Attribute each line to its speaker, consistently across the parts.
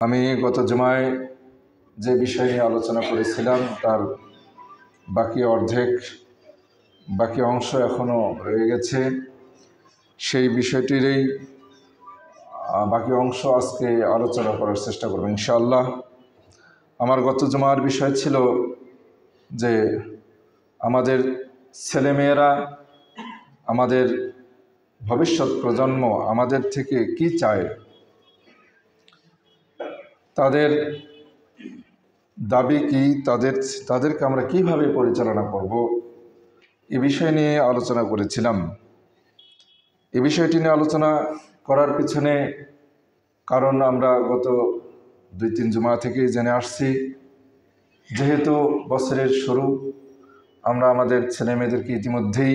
Speaker 1: আমি গত জুমায় যে বিষয় নিয়ে আলোচনা করেছিলাম তার বাকি অংশ এখনও রয়ে গেছে। সেই বিষয়টিরই বাকি অংশ আজকে আলোচনা করার চেষ্টা করব ইনশাআল্লাহ। আমার গত জুমার বিষয় ছিল যে আমাদের ছেলেমেয়েরা, আমাদের ভবিষ্যৎ প্রজন্ম আমাদের থেকে কি চায়, তাদের দাবি কি, তাদেরকে আমরা কিভাবে পরিচালনা করব, এ বিষয় নিয়ে আলোচনা করেছিলাম। এই বিষয়টি নিয়ে আলোচনা করার পিছনে কারণ আমরা গত 2-3 জুমা থেকেই জেনে আসছি, যেহেতু বছরের শুরু, আমরা আমাদের ছেলেমেয়েদেরকে ইতিমধ্যেই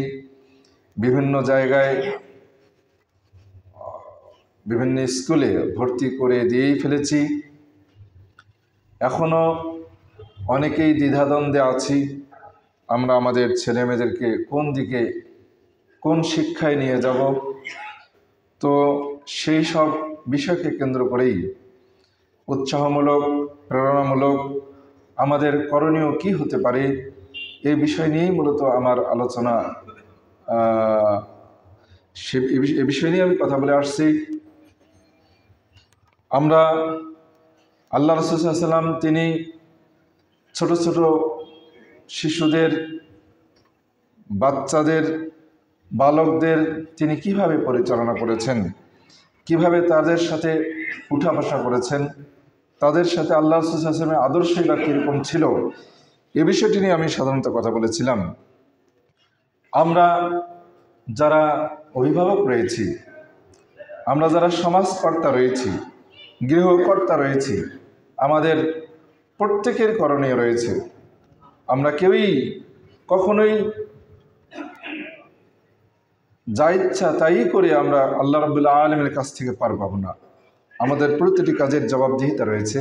Speaker 1: বিভিন্ন জায়গায় বিভিন্ন স্কুলে ভর্তি করে দিয়েই ফেলেছি। এখনও অনেকেই দ্বিধাদ্বন্দ্বে আছি আমরা আমাদের ছেলেমেয়েদেরকে কোন দিকে, কোন শিক্ষায় নিয়ে যাব। তো সেই সব বিষয়কে কেন্দ্র করেই উৎসাহমূলক, প্রেরণামূলক আমাদের করণীয় কি হতে পারে, এই বিষয় নিয়েই মূলত আমার আলোচনা। এ বিষয় নিয়ে আমি কথা বলে আসছি। আমরা আল্লাহ রাসূল সাল্লাল্লাহু আলাইহি ওয়াসাল্লাম তিনি ছোট ছোট শিশুদের, বাচ্চাদের, বালকদের তিনি কিভাবে পরিচালনা করেছেন, কিভাবে তাদের সাথে উঠা বসা করেছেন, তাদের সাথে আল্লাহ রাসূল সাল্লাল্লাহু আলাইহি ওয়াসাল্লামের আদর্শটা কীরকম ছিল, এ বিষয়টি নিয়ে আমি সাধারণত কথা বলেছিলাম। আমরা যারা অভিভাবক রয়েছি, আমরা যারা সমাজকর্তা রয়েছি, গৃহকর্তা রয়েছি, আমাদের প্রত্যেকের করণীয় রয়েছে। আমরা কেউই কখনোই যা ইচ্ছা তাই করে আমরা আল্লাহ রাব্বুল আলামিনের কাছ থেকে পার পাবো না। আমাদের প্রতিটি কাজের জবাবদিহিতা রয়েছে।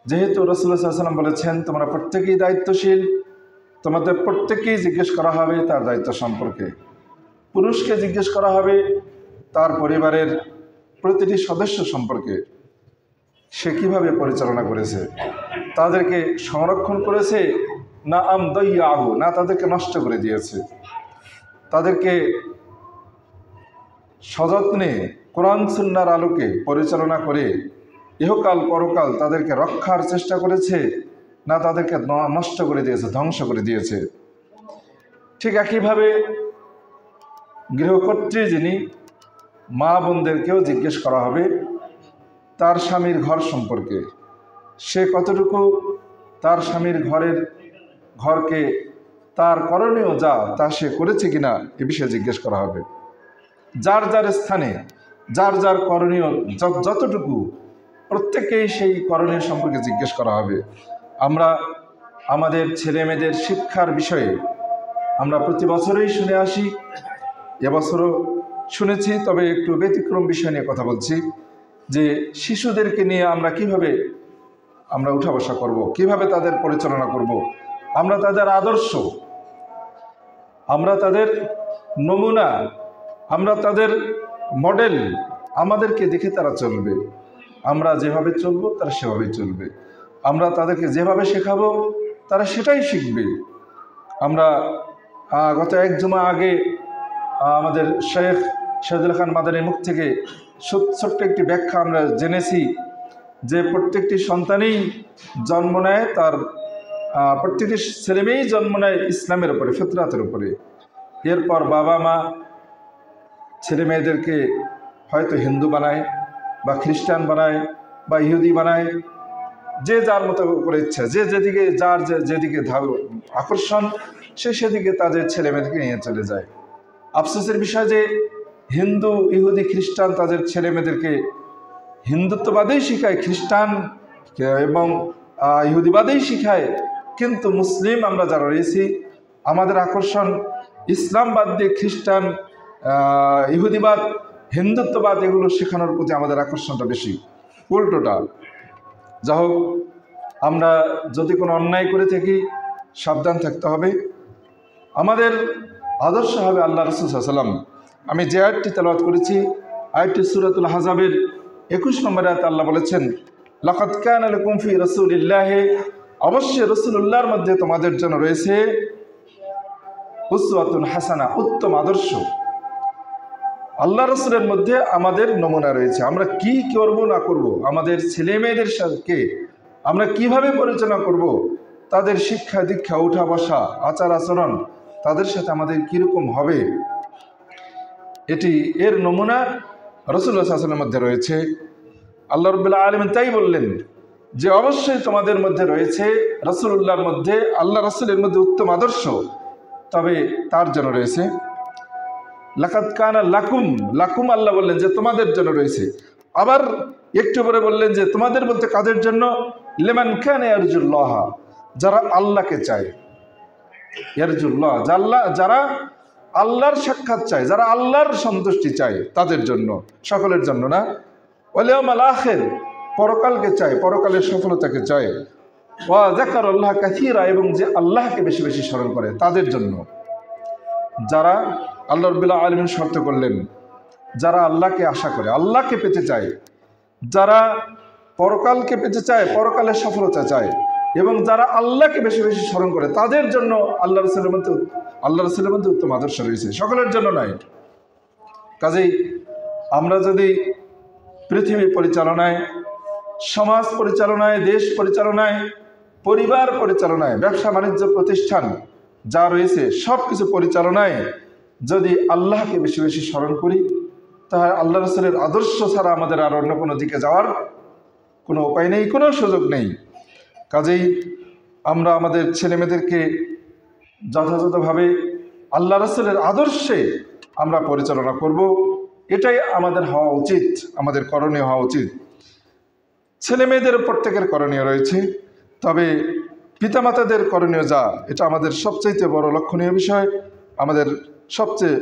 Speaker 1: যেহেতু রাসূলুল্লাহ সাল্লাল্লাহু আলাইহি ওয়াসাল্লাম বলেছেন, তোমরা প্রত্যেকেই দায়িত্বশীল, তোমাদের প্রত্যেককেই জিজ্ঞেস করা হবে তার দায়িত্ব সম্পর্কে। পুরুষকে জিজ্ঞেস করা হবে তার পরিবারের প্রতিটি সদস্য সম্পর্কে, সে কিভাবে পরিচালনা করেছে, তাদেরকে সংরক্ষণ করেছে না আমদাইয়াহু, না তাদেরকে নষ্ট করে দিয়েছে, তাদেরকে সযত্নে কোরআন সুন্নাহর আলোকে পরিচালনা করে ইহকাল পরকাল তাদেরকে রক্ষার চেষ্টা করেছে না তাদেরকে নষ্ট করে দিয়েছে, ধ্বংস করে দিয়েছে। ঠিক একইভাবে গৃহকর্ত্রী যিনি, মা বোনদেরকেও জিজ্ঞেস করা হবে তার স্বামীর ঘর সম্পর্কে, সে কতটুকু তার স্বামীর ঘরকে তার করণীয় যা তা সে করেছে কিনা এ বিষয়ে জিজ্ঞেস করা হবে। যার যার স্থানে যার যার করণীয় যতটুকু, প্রত্যেকেই সেই করণীয় সম্পর্কে জিজ্ঞেস করা হবে। আমরা আমাদের ছেলেমেয়েদের শিক্ষার বিষয়ে আমরা প্রতি বছরই শুনে আসি, এবছরও শুনেছি, তবে একটু ব্যতিক্রম বিষয় নিয়ে কথা বলছি যে শিশুদেরকে নিয়ে আমরা কিভাবে উঠা বসা করব, কিভাবে তাদের পরিচালনা করব, আমরা তাদের আদর্শ, আমরা তাদের নমুনা, আমরা তাদের মডেল, আমাদেরকে দেখে তারা চলবে। আমরা যেভাবে চলবো তারা সেভাবেই চলবে। আমরা তাদেরকে যেভাবে শেখাবো তারা সেটাই শিখবে। আমরা গত 1 জুমা আগে আমাদের শেখ শহীদুল খান মাদানীর মুখ থেকে ছোট্ট একটি ব্যাখ্যা আমরা জেনেছি যে প্রত্যেকটি সন্তানই জন্ম নেয়, তার প্রত্যেকটি ছেলেমেয়েই জন্ম নেয় ইসলামের উপরে, ফিতরাতের উপরে। এরপর বাবা মা ছেলে মেয়েদেরকে হয়তো হিন্দু বানায় বা খ্রিস্টান বানায় বা ইহুদি বানায়, যে যার মতো করে ইচ্ছা, যে যেদিকে যার যেদিকে আকর্ষণ সে সেদিকে তাদের ছেলে মেয়েদেরকে নিয়ে চলে যায়। আফসোসের বিষয় যে হিন্দু, ইহুদি, খ্রিস্টান তাদের ছেলে মেয়েদেরকে হিন্দুত্ববাদেই শিখায়, খ্রিস্টান এবং ইহুদিবাদেই শিখায়, কিন্তু মুসলিম আমরা যারা রয়েছি আমাদের আকর্ষণ ইসলাম বাদ দিয়ে খ্রিস্টান, ইহুদিবাদ, হিন্দুত্ববাদ এগুলো শেখানোর প্রতি আমাদের আকর্ষণটা বেশি, উল্টোটা। যা হোক, আমরা যদি কোনো অন্যায় করে থাকি সাবধান থাকতে হবে। আমাদের আদর্শ হবে আল্লাহ রাসূল সাল্লাল্লাহু আলাইহি ওয়াসাল্লাম। আমি যে আয়াতটি তেলাওয়াত করেছি, আয়াতটি সূরাতুল আহজাবের 21 নম্বর আয়াতে আল্লাহ বলেছেন, লাকাদ কানা লাকুম ফি রাসূলিল্লাহি, অবশ্যই রাসূলুল্লাহর মধ্যে তোমাদের জন্য রয়েছে উসওয়াতুন হাসানা, উত্তম আদর্শ। আল্লাহ রাসূলের মধ্যে আমাদের নমুনা রয়েছে। আমরা কি করব না করব, আমাদের ছেলে মেয়েদের সাথে আমরা কিভাবে পরিচালনা করব, তাদের শিক্ষা দীক্ষা, উঠা বসা, আচার আচরণ, তাদের সাথে আমাদের কীরকম হবে, এটি এর নমুনা রাসূলুল্লাহ সাল্লাল্লাহু আলাইহি ওয়াসাল্লামের মধ্যে রয়েছে। আল্লাহ রাব্বুল আলামিন তাই বললেন যে অবশ্যই তোমাদের মধ্যে রয়েছে, রাসূলুল্লাহর মধ্যে, আল্লাহ রাসূলের মধ্যে উত্তম আদর্শ। তবে তার জন্য রয়েছে লাকাদ কানা লাকুম, লাকুম আল্লাহ বললেন যে তোমাদের জন্য রয়েছে। আবার একটু পরে বললেন যে তোমাদের বলতে কাদের জন্য, লিমান কানা ইয়ারজুল্লাহ, যারা আল্লাহকে চায়, ইয়ারজুল্লাহ, যারা আল্লাহর সাক্ষাৎ চায়, যারা আল্লাহর সন্তুষ্টি চায়, তাদের জন্য, সকলের জন্য না। ওয়াল ইয়াউমাল আখির, পরকালকে চায়, পরকালের সফলতাকে চায়। ওয়া যাকারাল্লাহ কাসীরা, এবং যে আল্লাহকে বেশি বেশি স্মরণ করে, তাদের জন্য। যারা আল্লাহ রাব্বুল আলামিন শর্ত করলেন, যারা আল্লাহকে আশা করে, আল্লাহকে পেতে চায়, যারা পরকালকে পেতে চায়, পরকালের সফলতা চায়, এবং যারা আল্লাহকে বেশি বেশি স্মরণ করে, তাদের জন্য আল্লাহ রাসূলের মধ্যে উত্তম আদর্শ রয়েছে, সকলের জন্য নয়। কাজেই আমরা যদি পৃথিবী পরিচালনায়, সমাজ পরিচালনায়, দেশ পরিচালনায়, পরিবার পরিচালনায়, ব্যবসা বাণিজ্য প্রতিষ্ঠান যা রয়েছে, সব কিছু পরিচালনায় যদি আল্লাহকে বেশি বেশি স্মরণ করি, তাহলে আল্লাহ রাসূলের আদর্শ ছাড়া আমাদের আর অন্য কোনো দিকে যাওয়ার কোনো উপায় নেই, কোনো সুযোগ নেই। কাজেই আমরা আমাদের ছেলেমেয়েদেরকে যথাযথভাবে আল্লাহ রাসূলের আদর্শে আমরা পরিচালনা করব, এটাই আমাদের হওয়া উচিত, আমাদের করণীয় হওয়া উচিত। ছেলে মেয়েদের প্রত্যেকের করণীয় রয়েছে, তবে পিতামাতাদের করণীয় যা, এটা আমাদের সবচাইতে বড় লক্ষণীয় বিষয়, আমাদের সবচেয়ে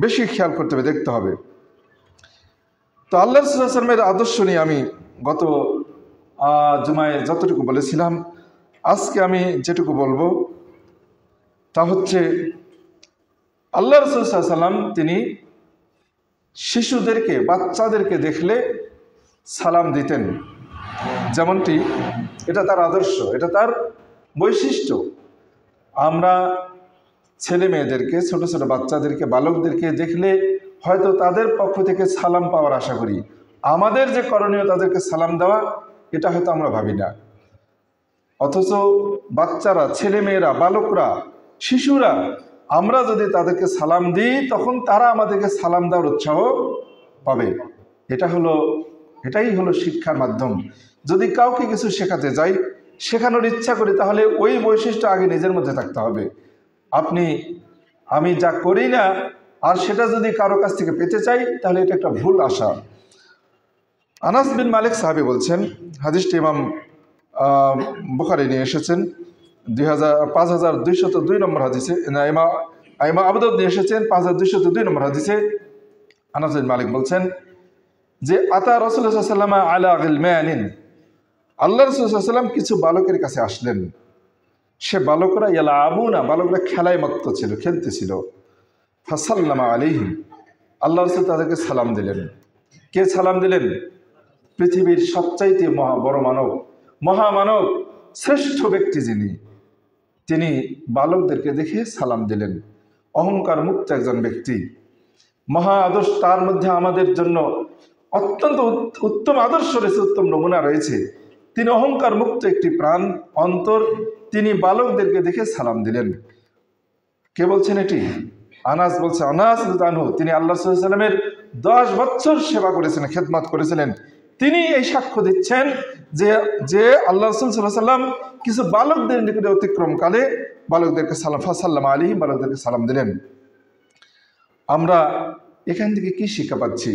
Speaker 1: বেশি খেয়াল করতে হবে, দেখতে হবে। তো আল্লাহ রাসূল সাল্লাল্লাহু আলাইহি ওয়াসাল্লামের আদর্শ নিয়ে আমি গত জুমায় যতটুকু বলেছিলাম, আজকে আমি যেটুকু বলবো তা হচ্ছে, আল্লাহ রাসূল সাল্লাল্লাহু আলাইহি ওয়াসাল্লাম তিনি শিশুদেরকে, বাচ্চাদেরকে দেখলে সালাম দিতেন, যেমনটি এটা তার আদর্শ, এটা তার বৈশিষ্ট্য। আমরা ছেলে মেয়েদেরকে, ছোট ছোট বাচ্চাদেরকে, বালকদেরকে দেখলে হয়তো তাদের পক্ষ থেকে সালাম পাওয়ার আশা করি, আমাদের যে করণীয় তাদেরকে সালাম দেওয়া, এটা হয়তো আমরা ভাবি না। অথচ বাচ্চারা, ছেলে মেয়েরা, বালকরা, শিশুরা, আমরা যদি তাদেরকে সালাম দিই, তখন তারা আমাদেরকে সালাম দেওয়ার উৎসাহ পাবে। এটাই হলো শিক্ষার মাধ্যম। যদি কাউকে কিছু শেখাতে যাই, শেখানোর ইচ্ছা করি, তাহলে ওই বৈশিষ্ট্য আগে নিজের মধ্যে থাকতে হবে। আমি যা করি না, আর সেটা যদি কারো কাছ থেকে পেতে চাই, তাহলে এটা একটা ভুল আশা। আনাস বিন মালিক সাহাবী বলছেন, হাদিসটি ইমাম বুখারী নিয়ে এসেছেন, 5202 নম্বর হাদিসে, ইমাম আবু দাউদ নিয়ে এসেছেন 5202 নম্বর হাদিসে। আনাস বিন মালিক বলছেন যে আতা রাসূলুল্লাহ সাল্লাল্লাহু আলাইহি ওয়াসাল্লাম আলা গিলমানিন, আল্লাহ রাসূল সাল্লাল্লাহু আলাইহি ওয়াসাল্লাম কিছু বালকের কাছে আসলেন। সে বালকরা ইয়ালাবুনা, বালকরা খেলায় মত্ত ছিল, খেলতেছিল। ফাসাল্লামা আলাইহিম, আল্লাহ রাসূল তাদেরকে সালাম দিলেন। কে সালাম দিলেন? পৃথিবীর সবচাইতে বড় মানব, মহামানব, শ্রেষ্ঠ ব্যক্তি যিনি, তিনি বালকদেরকে দেখে সালাম দিলেন। অহংকার মুক্ত একজন ব্যক্তি, মহা আদর্শ, তার মধ্যে আমাদের জন্য অত্যন্ত উত্তম আদর্শ রয়েছে, উত্তম নমুনা রয়েছে। তিনি অহংকার মুক্ত একটি প্রাণ, অন্তর, তিনি বালকদেরকে দেখে সালাম দিলেন। কে বলছেন এটি? আনাস বলছে, আনাস রাদিয়াল্লাহু আনহু, তিনি আল্লাহ সাল্লাল্লাহু আলাইহি ওয়াসাল্লামের 10 বছর সেবা করেছিলেন, খেদমত করেছিলেন। তিনি এই সাক্ষ্য দিচ্ছেন যে আল্লাহ রাসূল সাল্লাল্লাহু আলাইহি ওয়াসাল্লাম কিছু বালকদের নিকটে অতিক্রমকালে বালকদেরকে ফাসাল্লামা আলাইহিম, বালকদেরকে সালাম দিলেন। আমরা এখান থেকে কি শিক্ষা পাচ্ছি?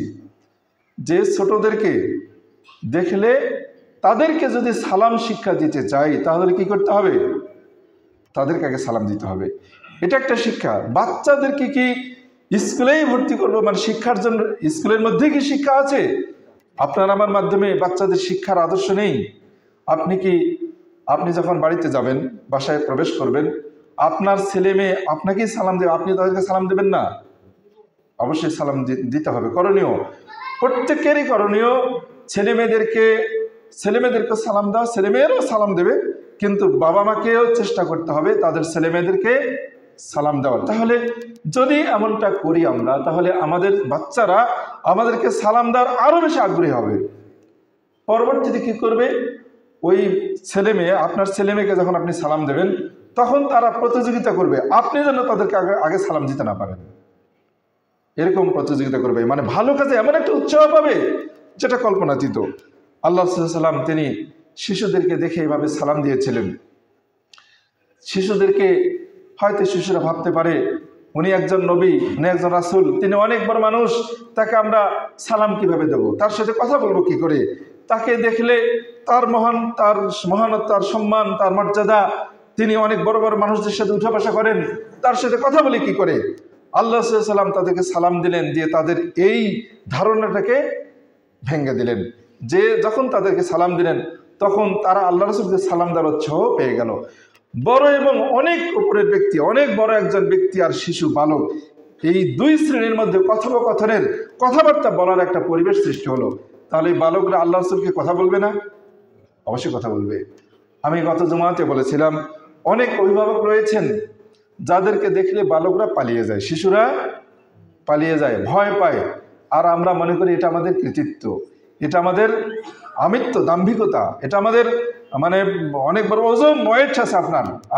Speaker 1: যে ছোটদেরকে দেখলে তাদেরকে যদি সালাম শিক্ষা দিতে চাই, তাহলে কি করতে হবে? তাদেরকে আগে সালাম দিতে হবে। এটা একটা শিক্ষা। বাচ্চাদেরকে কি স্কুলেই ভর্তি করবো, মানে শিক্ষার জন্য স্কুলের মধ্যে কি শিক্ষা আছে? আপনার আমার মাধ্যমে বাচ্চাদের শিক্ষার আদর্শ নেই? আপনি যখন বাড়িতে যাবেন, বাসায় প্রবেশ করবেন, আপনার ছেলে মেয়ে আপনাকেই সালাম দেবে, আপনি তাদেরকে সালাম দেবেন না? অবশ্যই সালাম দিতে হবে। করণীয়, প্রত্যেকেরই করণীয়, ছেলেমেয়েদেরকে সালাম দাও, ছেলেমেয়েরাও সালাম দেবে, কিন্তু বাবা মাকেও চেষ্টা করতে হবে তাদের ছেলেমেয়েদেরকে সালাম দেওয়ার। তাহলে যদি এমনটা করি আমরা, তাহলে আমাদের বাচ্চারা আমাদেরকে সালাম দেওয়ার আরো বেশি আগ্রহী হবে। পরবর্তীতে কি করবে, ওই ছেলেমেয়ে, আপনার ছেলেমেয়েকে যখন আপনি সালাম দেবেন, তখন তারা প্রতিযোগিতা করবে আপনি যেন তাদেরকে আগে সালাম দিতে না পারেন, এরকম প্রতিযোগিতা করবে। মানে ভালো কাজে এমন একটা উৎসাহ পাবে যেটা কল্পনাতীত। আল্লাহ সাল্লাম তিনি শিশুদেরকে দেখে এইভাবে সালাম দিয়েছিলেন। শিশুদেরকে হয়তো শিশুরা ভাবতে পারে উনি একজন নবী, উনি একজন রাসূল, তিনি অনেক বড় মানুষ, তাকে আমরা সালাম কিভাবে দেব, তার সাথে কথা বলবো কি করে, তাকে দেখলে তার মহানতা, তার সম্মান, তার মর্যাদা, তিনি অনেক বড় বড় মানুষদের সাথে উঠা বসা করেন, তার সাথে কথা বলি কি করে। আল্লাহ সাল্লাম তাদেরকে সালাম দিলেন, দিয়ে তাদের এই ধারণাটাকে ভেঙে দিলেন, যে যখন তাদেরকে সালাম দিলেন তখন তারা আল্লাহ রাসূলকে সালাম দেওয়ার উৎসাহ পেয়ে গেল। বড় এবং অনেক উপরের ব্যক্তি, অনেক বড় একজন ব্যক্তি আর শিশু বালক, এই দুই শ্রেণীর মধ্যে কথোপকথনের, কথাবার্তা বলার একটা পরিবেশ সৃষ্টি হলো। তাহলে এই বালকরা আল্লাহ রাসূলকে কথা বলবে না? অবশ্যই কথা বলবে। আমি গত জুমাতে বলেছিলাম, অনেক অভিভাবক রয়েছেন যাদেরকে দেখলে বালকরা পালিয়ে যায়, শিশুরা পালিয়ে যায়, ভয় পায়। আর আমরা মনে করি এটা আমাদের কৃতিত্ব, এটা আমাদের আমিত্ব, দাম্ভিকতা, এটা আমাদের মানে অনেক বড় ওজন, ওয়েট আছে,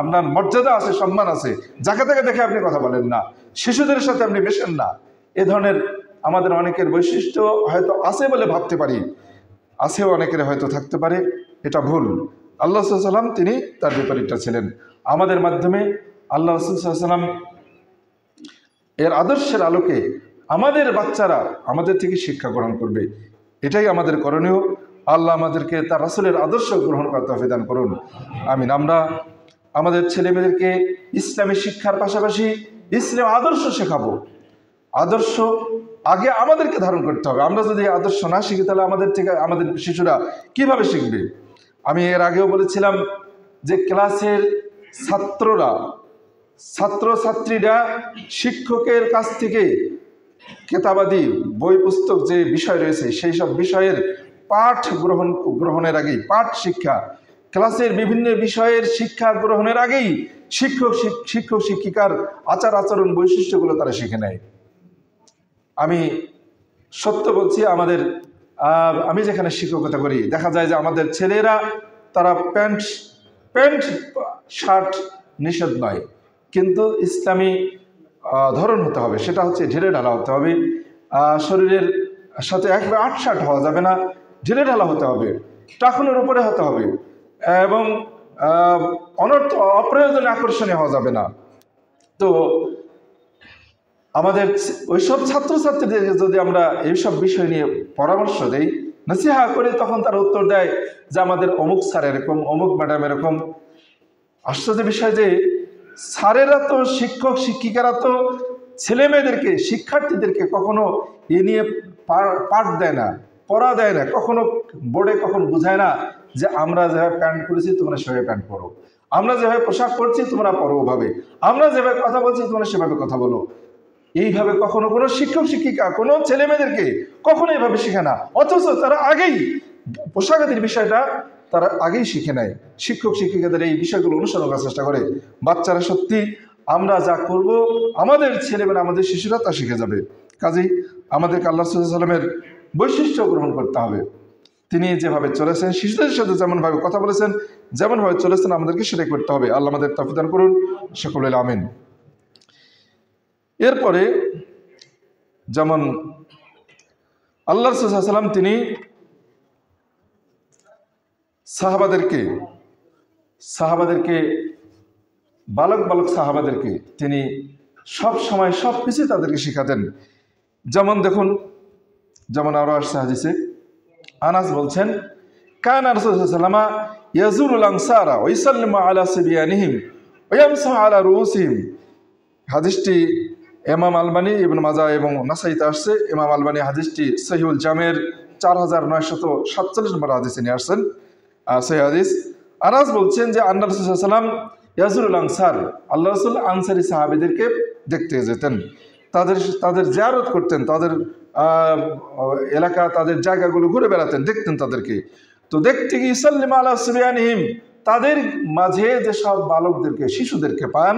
Speaker 1: আপনার মর্যাদা আছে, সম্মান আছে, যাকে তাকে দেখে আপনি কথা বলেন না, শিশুদের সাথে আপনি মেশেন না। এ ধরনের আমাদের অনেকের বৈশিষ্ট্য হয়তো আছে বলে ভাবতে পারি, আছেও অনেকের হয়তো থাকতে পারে, এটা ভুল। আল্লাহ রাসূল সাল্লাল্লাহু আলাইহি ওয়াসাল্লাম তিনি তার বিপরীতটা ছিলেন। আমাদের মাধ্যমে আল্লাহ রাসূল সাল্লাল্লাহু আলাইহি ওয়াসাল্লাম এর আদর্শের আলোকে আমাদের বাচ্চারা আমাদের থেকে শিক্ষা গ্রহণ করবে, এটাই আমাদের করণীয়। আল্লাহ আমাদেরকে তার রাসূলের আদর্শ গ্রহণ করতে তৌফিক দান করুন, আমিন। আমরা আমাদের ছেলেমেয়েদেরকে ইসলামী শিক্ষার পাশাপাশি ইসলাম আদর্শ শেখাবো। আদর্শ আগে আমাদেরকে ধারণ করতে হবে। আমরা যদি আদর্শ না শিখি, তাহলে আমাদের শিশুরা কিভাবে শিখবে? আমি এর আগেও বলেছিলাম যে ক্লাসের ছাত্রছাত্রীরা শিক্ষকের কাছ থেকে কেতাবাদি বই পুস্তক যে বিষয় রয়েছে সেই সব বিষয়ের পাঠ গ্রহণের আগেই, পাঠ শিক্ষা, ক্লাসের বিভিন্ন বিষয়ের শিক্ষা গ্রহণের আগেই শিক্ষক শিক্ষিকার আচার আচরণ বৈশিষ্ট্যগুলো তারা শিখে নেয়। আমি সত্য বলছি, আমি যেখানে শিক্ষকতা করি, দেখা যায় যে আমাদের ছেলেরা তারা প্যান্ট শার্ট নিষেধ নয়, কিন্তু ইসলামী ধরন হতে হবে, সেটা হচ্ছে ঢিলে ঢালা হতে হবে। শরীরের সাথে একবার আটশাট হওয়া যাবে না, ঢিলে ঢালা হতে হবে, টাকুনের উপরে হতে হবে, এবং অপ্রয়োজনীয় আকর্ষণীয় হওয়া যাবে না। তো আমাদের ওইসব ছাত্রছাত্রীদেরকে যদি আমরা এইসব বিষয় নিয়ে পরামর্শ দেই, নসিহা করি, তখন তারা উত্তর দেয় যে আমাদের অমুক স্যার এরকম, অমুক ম্যাডাম এরকম। আশ্চর্য বিষয় যে স্যারেরা তো, শিক্ষক শিক্ষিকারা তো ছেলে মেয়েদেরকে, শিক্ষার্থীদেরকে কখনো এ নিয়ে পাঠ দেয় না, পড়া দেয় না, কখনো বোর্ডে কখনো বোঝায় না যে আমরা যেভাবে প্যান্ট পরেছি তোমরা সেভাবে প্যান্ট পরো, আমরা যেভাবে পোশাক পরছি তোমরা পরো ওভাবে, আমরা যেভাবে কথা বলছি তোমরা সেভাবে কথা বলো। এইভাবে কখনো কোনো শিক্ষক শিক্ষিকা কোনো ছেলে মেয়েদেরকে কখনো এইভাবে শিখে না, অথচ তারা আগেই পোশাকাদির বিষয়টা তারা আগেই শিখে নেয়। শিক্ষক শিক্ষিকাদের এই বিষয়গুলো অনুসরণ করার চেষ্টা করে। বাচ্চারা সত্যি আমরা যা করব, আমাদের ছেলেমেয়েরা, আমাদের শিশুরা তা শিখে যাবে। কাজেই আমাদেরকে আল্লাহ সাল্লাল্লাহু আলাইহি ওয়াসাল্লামের বৈশিষ্ট্য গ্রহণ করতে হবে। তিনি যেভাবে চলেছেন, শিশুদের সাথে যেমনভাবে কথা বলেছেন, যেমনভাবে চলেছেন, আমাদেরকে সেটাই করতে হবে। আল্লাহ আমাদের তৌফিক দান করুন, সকলে আমিন। এরপরে যেমন আল্লাহ রাসূল সাল্লাল্লাহু আলাইহি ওয়াসাল্লাম তিনি সাহাবাদেরকে বালক সাহাবাদেরকে তিনি সব সময় সব কিছু তাদেরকে শেখাতেন। যেমন দেখুন, যেমন আরো আসছে হাদিসে, আনাস বলছেন, কানা রাসূলুল্লাহ সাল্লাল্লাহু আলাইহি ওয়াসাল্লাম ইয়াজুরুল আনসারা ওয়া ইসাল্লিমু আলা সিবিয়ানিহিম ওয়া ইয়ামসাহু আলা রুউসিহিম। হাদিসটি ইমাম আলবানী, ইবনে মাজাহ এবং নাসাইতে আসছে। ইমাম আলবানী হাদিসটি সহিহুল জামের 4947 নম্বর হাদিসে নিয়ে আসছেন, সেই হাদিস। আনাস বলছেন যে আল্লাহ রাসূল সাল্লাল্লাহু আলাইহি ওয়াসাল্লাম ইয়াজুরুল আনসার, আল্লাহ রাসূল আনসারী সাহাবীদেরকে দেখতে যেতেন। তাদের তাদের জিয়ারত করতেন, তাদের এলাকা, তাদের জায়গাগুলো ঘুরে বেড়াতেন, দেখতেন তাদেরকে। তো দেখতে গিয়ে ইসাল্লিম আলা সুবিয়ানহিম, তাদের মাঝে যেসব বালকদেরকে, শিশুদেরকে পান,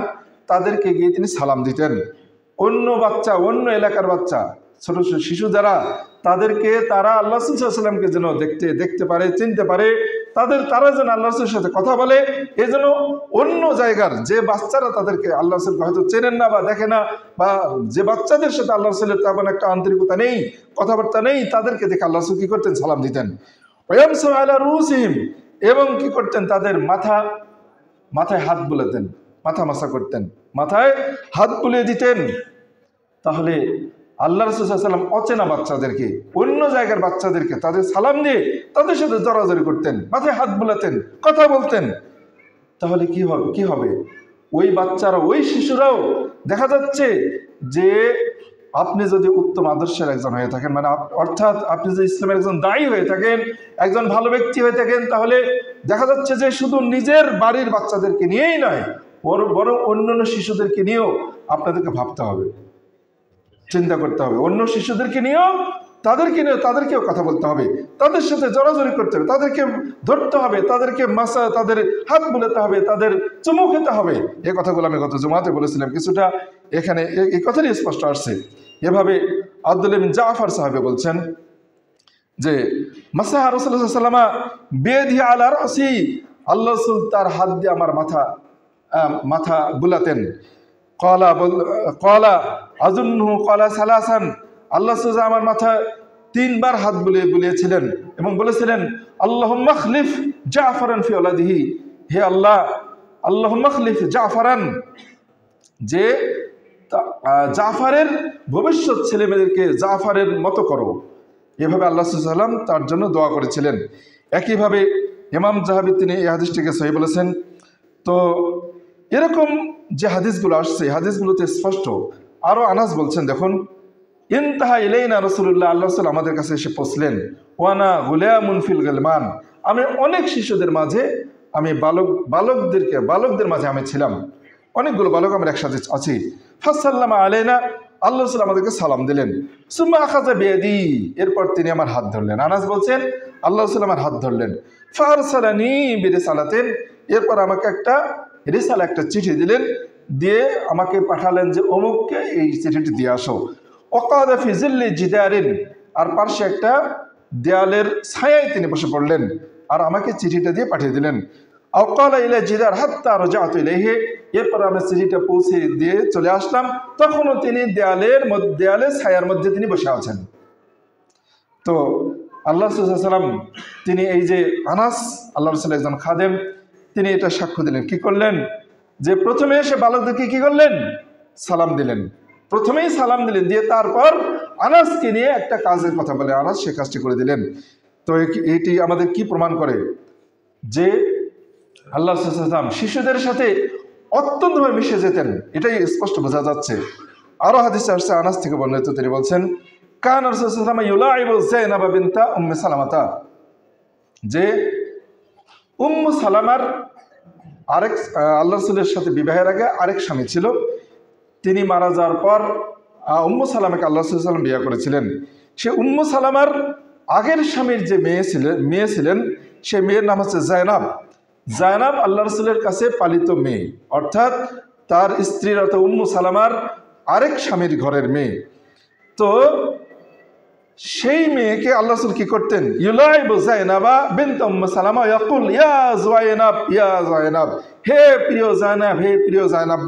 Speaker 1: তাদেরকে গিয়ে তিনি সালাম দিতেন। অন্য বাচ্চা, অন্য এলাকার বাচ্চা, ছোট ছোট শিশু যারা, তাদেরকে তারা আল্লাহ রাসূল সাল্লাল্লাহু আলাইহি ওয়াসাল্লামকে যেন দেখতে পারে, চিনতে পারে, তারা যেন আল্লাহ রাসূলের সাথে কথা বলে, এই জন্য অন্য জায়গার যে বাচ্চারা তাদেরকে আল্লাহ রাসূলকে হয়তো চেনেন না বা দেখে না, বা যে বাচ্চাদের সাথে আল্লাহ রাসূলের তেমন একটা আন্তরিকতা নেই, কথাবার্তা নেই, তাদেরকে দেখে আল্লাহ রাসূল কি করতেন? সালাম দিতেন। ওয়ায়ামসাহু আলা রুউসিহিম, এবং কি করতেন? তাদের মাথায় হাত বুলাতেন, মাথা মাসা করতেন, মাথায় হাত বুলিয়ে দিতেন। তাহলে আল্লাহ রাসূল সাল্লাল্লাহু আলাইহি ওয়াসাল্লাম অচেনা বাচ্চাদেরকে, অন্য জায়গার বাচ্চাদেরকে তাদের সালাম দিয়ে তাদের সাথে জড়াজড়ি করতেন, মাথায় হাত বুলাতেন, কথা বলতেন। তাহলে কি হবে? ওই বাচ্চারা, ওই শিশুরাও দেখা যাচ্ছে যে আপনি যদি উত্তম আদর্শের একজন হয়ে থাকেন, মানে অর্থাৎ আপনি যদি ইসলামের একজন দায়ী হয়ে থাকেন, একজন ভালো ব্যক্তি হয়ে থাকেন, তাহলে দেখা যাচ্ছে যে শুধু নিজের বাড়ির বাচ্চাদেরকে নিয়েই নয়, বরং অন্যান্য শিশুদেরকে নিয়েও আপনাদেরকে ভাবতে হবে, চিন্তা করতে হবে। অন্য শিশুদেরকে নিয়েও, তাদেরকেও কথা বলতে হবে, তাদের সাথে জড়াজড়ি করতে হবে, তাদেরকে ধরতে হবে, তাদেরকে তাদের হাত বুলাতে হবে, তাদের চুমু খেতে হবে। এই কথাগুলো আমি গত জুমাতে বলেছিলাম, কিছুটা এখানে এই কথাই স্পষ্ট আসছে। এভাবে আব্দুল্লাহ বিন জাফর সাহাবী বলছেন যে মাসাহা রাসূলুল্লাহ সাল্লাল্লাহু আলাইহি ওয়াসাল্লাম বিয়াদিহি আলা রাসি, আল্লাহ রাসূল তার হাত দিয়ে আমার মাথা বুলাতেন। কলা আজুন্নহু কলা সালাসান, আল্লাহ রাসূল আমার মাথা 3 বার হাত বুলিয়েছিলেন এবং বলেছিলেন আল্লাহুম্মা খলিফ জাফরান ফি ওলাদিহি, হে আল্লাহ, আল্লাহুম্মা খলিফ জাফরান, যে জাফারের ভবিষ্যৎ ছেলেমেয়েদেরকে জাফারের মতো করো। এভাবে আল্লাহ রাসূল সাল্লাল্লাহু আলাইহি ওয়াসাল্লাম তার জন্য দোয়া করেছিলেন। একইভাবে ইমাম যাহাবী তিনি এই হাদিসটিকে সহিহ বলেছেন। তো এরকম যে হাদিসগুলো আসছে, হাদিসগুলোতে স্পষ্ট। আরও আনাস বলছেন, দেখুন, ইনতাহা ইলাইনা রাসূলুল্লাহ, আল্লাহ রাসূল আমাদের কাছে এসে পৌঁছলেন, ওয়ানা গুলামুন ফিল গিলমান, আমি অনেক শিশুদের মাঝে, আমি বালকদের মাঝে আমি ছিলাম, অনেকগুলো বালক আমরা একসাথে আছি। ফাসাল্লামা আলাইনা, আল্লাহ রাসূল আমাদেরকে সালাম দিলেন। সুম্মা আখাযা বিয়াদি, এরপর তিনি আমার হাত ধরলেন। আনাস বলছেন আল্লাহ রাসূল আমার হাত ধরলেন। ফারসালানি বিরিসালাতিন, এরপর আমাকে একটা চিঠি দিলেন, দিয়ে আমাকে পাঠালেন যে অমুককে এই চিঠিটি দিয়ে আসো। ওয়াকাদা ফি জিল্লি জিদারিন, আর পার্শ্বে একটা দেয়ালের ছায়ায় তিনি বসে পড়লেন, আর আমাকে চিঠিটা দিয়ে পাঠিয়ে দিলেন। আওকালা ইলা জিদার হাত্তা রাজাতু ইলাইহি, এরপর আমি চিঠিটা পৌঁছে দিয়ে চলে আসলাম, তখনও তিনি দেয়ালের ছায়ার মধ্যে তিনি বসে আছেন। তো আল্লাহ রাসূল সাল্লাল্লাহু আলাইহি ওয়াসাল্লাম তিনি, এই যে আনাস আল্লাহ রাসূলের একজন খাদেম, তিনি এটা সাক্ষ্য দিলেন। কি করলেন? যে প্রথমে এসে বালকদেরকে কি করলেন? সালাম দিলেন। প্রথমেই সালাম দিলেন, দিয়ে তারপর আনাসকে নিয়ে একটা কাজের কথা বলে আনাস সে কাজটি করে দিলেন। তো এটি আমাদের কি প্রমাণ করে? যে আল্লাহ রাসূল সাল্লাল্লাহু আলাইহি ওয়াসাল্লাম শিশুদের সাথে অত্যন্তভাবে মিশে যেতেন, এটাই স্পষ্ট বোঝা যাচ্ছে। আরো হাদিসে আসছে, আনাস থেকে বর্ণিত, তিনি বলছেন কান রাসূল সাল্লাল্লাহু আলাইহি ওয়াসাল্লাম ইউলাইবু যায়নাব বিনতা উম্মে সালামাতা, যে উম্মু সালামার আল্লাহ রাসূলের সাথে বিবাহের আগে আরেক স্বামী ছিল, তিনি মারা যাওয়ার পর উম্মু সালামাকে আল্লাহ রাসূল সাল্লাল্লাহু আলাইহি ওয়াসাল্লাম বিয়ে করেছিলেন। সে উম্মু সালামার আগের স্বামীর যে মেয়ে ছিলেন, সে মেয়ের নাম হচ্ছে জায়নাব। জায়নাব আল্লাহ রাসূলের কাছে পালিত মেয়ে, অর্থাৎ তার স্ত্রীর, অর্থাৎ উম্মু সালামার আরেক স্বামীর ঘরের মেয়ে। তো সেই মেয়েকে আল্লাহ রাসূল কি করতেন? ইউলাইবু যায়নাবা বিনত উম্মে সালামা ইয়াকুল ইয়া যায়নাব ইয়া যায়নাব, হে প্রিয় জায়নাব, হে প্রিয় জায়নাব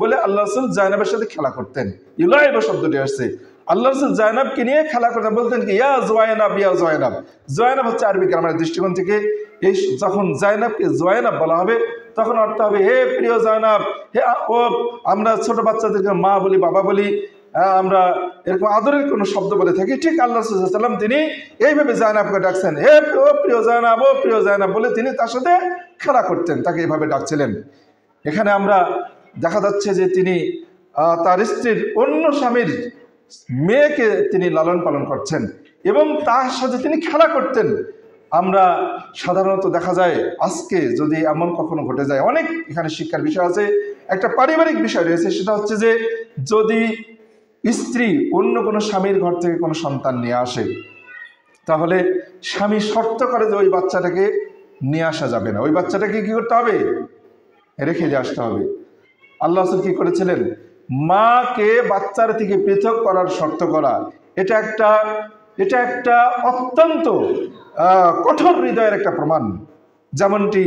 Speaker 1: বলে আল্লাহ রাসূল জায়নাবের সাথে খেলা করতেন। ইউলাইবু শব্দটি আসছে, আল্লাহ রাসূল জায়নাবকে নিয়ে খেলা করতেন, বলতেন কি ইয়া যায়নাব ইয়া যায়নাব। যায়নাব হচ্ছে আরবি গ্রামারের দৃষ্টিকোণ থেকে, এই যখন জায়নাবকে যায়নাব বলা হবে, তখন অর্থ হবে হে প্রিয় জায়নাব, হে ও, আমরা ছোট বাচ্চাদেরকে মা বলি, বাবা বলি, আমরা এরকম আদরের কোনো শব্দ বলে থাকি, ঠিক আল্লাহ রাসূল সাল্লাল্লাহু আলাইহি ওয়াসাল্লাম তিনি এইভাবে জায়নাবকে ডাকছেন, হে ও প্রিয় জায়নাব, ও প্রিয় জায়নাব বলে তিনি তার সাথে খেলা করতেন, তাকে এইভাবে ডাকছিলেন। এখানে আমরা দেখা যাচ্ছে যে তিনি তার স্ত্রীর অন্য স্বামীর মেয়েকে তিনি লালন পালন করছেন এবং তার সাথে তিনি খেলা করতেন। আমরা সাধারণত দেখা যায়, আজকে যদি এমন কখনো ঘটে যায়, অনেক এখানে শিক্ষার বিষয় আছে, একটা পারিবারিক বিষয় রয়েছে, সেটা হচ্ছে যে যদি স্ত্রী অন্য কোনো স্বামীর ঘর থেকে কোনো সন্তান নিয়ে আসে, তাহলে স্বামী শর্ত করে যে ওই বাচ্চাটাকে নিয়ে আসা যাবে না, ওই বাচ্চাটাকে কি করতে হবে, রেখে দিয়ে আসতে হবে। আল্লাহ রাসূল কি করেছিলেন, মাকে বাচ্চার থেকে পৃথক করার শর্ত করা, এটা একটা অত্যন্ত কঠোর হৃদয়ের একটা প্রমাণ। যেমনটি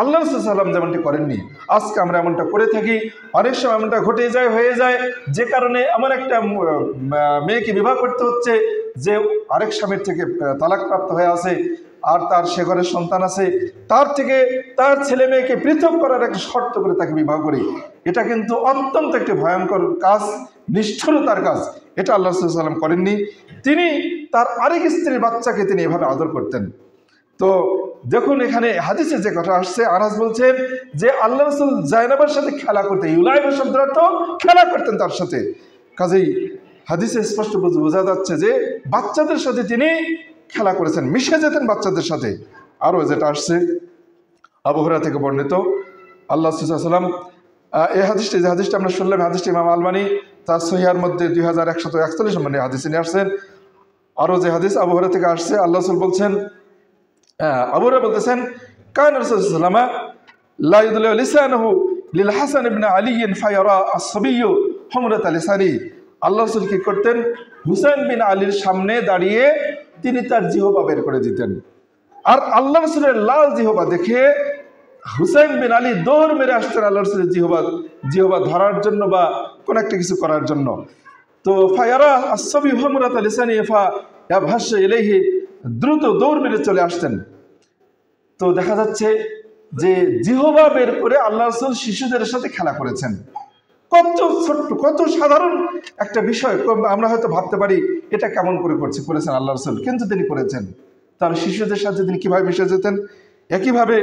Speaker 1: আল্লাহ রাসূল সাল্লাল্লাহু আলাইহি ওয়াসাল্লাম যেমনটি করেননি, আজকে আমরা এমনটা করে থাকি। অনেক সময় এমনটা হয়ে যায় যে কারণে এমন একটা মেয়েকে বিবাহ করতে হচ্ছে যে আরেক স্বামীর থেকে তালাকপ্রাপ্ত হয়ে আছে, আর তার সে ঘরের সন্তান আছে, তার থেকে তার ছেলে মেয়েকে পৃথক করার একটা শর্ত করে তাকে বিবাহ করি। এটা কিন্তু অত্যন্ত একটি ভয়ঙ্কর কাজ, নিষ্ঠুরতার কাজ। এটা আল্লাহ রাসূল সাল্লাল্লাহু আলাইহি ওয়াসাল্লাম করেননি। তিনি তার আরেক স্ত্রীর বাচ্চাকে তিনি এভাবে আদর করতেন। তো দেখুন এখানে হাদিসে যে কথা আসছে, আনাস বলছেন যে আল্লাহ রাসূল জায়নাবের সাথে খেলা করতেন, ইউলাইব শব্দের অর্থ খেলা করতেন তার সাথে। কাজেই হাদিসে স্পষ্ট বোঝা যাচ্ছে যে বাচ্চাদের সাথে তিনি খেলা করেছেন, মিশে যেতেন বাচ্চাদের সাথে। আরও যেটা আসছে আবু হুরায়রা থেকে বর্ণিত, আল্লাহ রাসূল সাল্লাল্লাহু আলাইহি ওয়াসাল্লাম এই হাদিসটা আমরা শুনলাম, হাদিসটি ইমাম আলবানী তার সহিহার মধ্যে 2141 নম্বর হাদিসে নিয়ে আসছেন। আরও যে হাদিস আবু হুরায়রা থেকে আসছে, আল্লাহ রাসূল বলছেন, আবু হুরায়রা বলতেছেন, কান রাসূলুল্লাহ সাল্লাল্লাহু আলাইহি ওয়াসাল্লাম লা ইউদলি লিসানাহু লিল হাসান ইবনে আলী ফায়ারা আস-সাবিয়্যু হুমরাত লিসানি। আল্লাহ রাসূল কি করতেন, হুসাইন বিন আলীর সামনে দাঁড়িয়ে তিনি তার জিহবা বের করে দিতেন, আর আল্লাহ রাসূলের লাল জিহবা দেখে হুসাইন বিন আলী দৌড় মেরে আসতেন আল্লাহ রাসূলের জিহবা ধরার জন্য বা কোন একটা কিছু করার জন্য। তো ফায়ারা আস-সাবিয়্যু হুমরাত লিসানি ফায়াবহাশু ইলাইহি, দ্রুত দৌড় মেরে চলে আসতেন। তো দেখা যাচ্ছে যে জিহবা বের করে আল্লাহ রাসূল শিশুদের সাথে খেলা করেছেন। কত ছোট্ট, কত সাধারণ একটা বিষয়, আমরা হয়তো ভাবতে পারি এটা কেমন করে করেছেন আল্লাহ রাসূল, কিন্তু তিনি করেছেন। তার শিশুদের সাথে তিনি কিভাবে মিশে যেতেন। একইভাবে